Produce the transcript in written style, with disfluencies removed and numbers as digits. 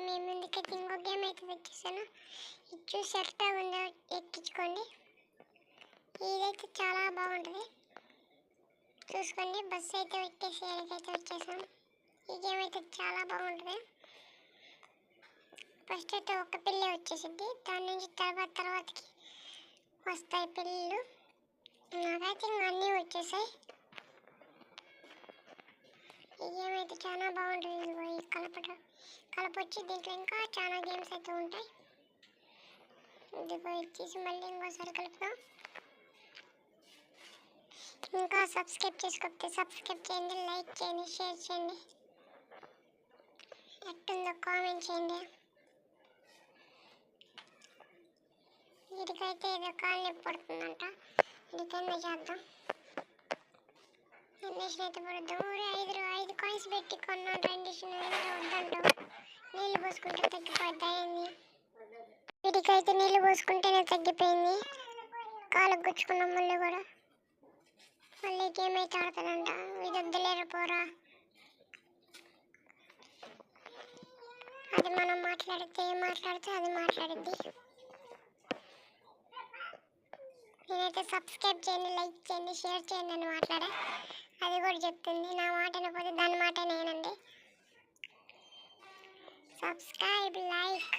మీ ముందుకైతే ఇంకో గేమ్ అయితే వచ్చేసాను. ఇది చూసి ఎట్లా ఉందో ఎక్కించుకోండి. ఇదైతే చాలా బాగుంటుంది, చూసుకోండి. బస్సు అయితే ఎక్కేసి ఎక్కడికైతే వచ్చేసాం. ఈ గేమ్ అయితే చాలా బాగుంటుంది. ఫస్ట్ అయితే ఒక పిల్లే వచ్చేసింది, దాని నుంచి తర్వాతకి వస్తాయి పిల్లలు. నాకైతే ఇంకా అన్నీ వచ్చేసాయి. ఈ గేమ్ అయితే చాలా బాగుంటుంది. ఇదిగో ఈ కలపొచ్చి దీంట్లో ఇంకా చాలా గేమ్స్ అయితే ఉంటాయి. ఇదిగో ఇచ్చేసి మళ్ళీ ఇంకోసారి కలుపుదాం. ఇంకా సబ్స్క్రైబ్ చేసుకోకపోతే సబ్స్క్రైబ్ చేయండి, లైక్ చేయండి, షేర్ చేయండి. ఎట్టుందో కామెంట్ చేయండి. వీటికైతే ఏదో కాలు నొప్పి పడుతుందంట, ఇదికైనా చేద్దాం. ఇండక్షన్ అయితే పడుద్దాం. ఊరే 5 కాయిన్స్ పెట్టి కొన్నాను ఇండక్షన్. వద్దంటావు, నీళ్ళు పోసుకుంటే తగ్గిపోతాయింది. వీటికైతే నీళ్ళు పోసుకుంటేనే తగ్గిపోయింది. కాళ్ళకు గుచ్చుకున్నాం మళ్ళీ కూడా. మళ్ళీ గేమ్ అయితే ఆడుతుందంట. ఇది వద్దులేరు పోరా, అది మనం మాట్లాడితే అది మాట్లాడిద్ది. నేనైతే సబ్స్క్రైబ్ చేయండి, లైక్ చేయండి, షేర్ చేయండి అని మాట్లాడా, అది కూడా చెప్తుంది. నా మాట పోతే దాని మాట నేనండి. Subscribe, like.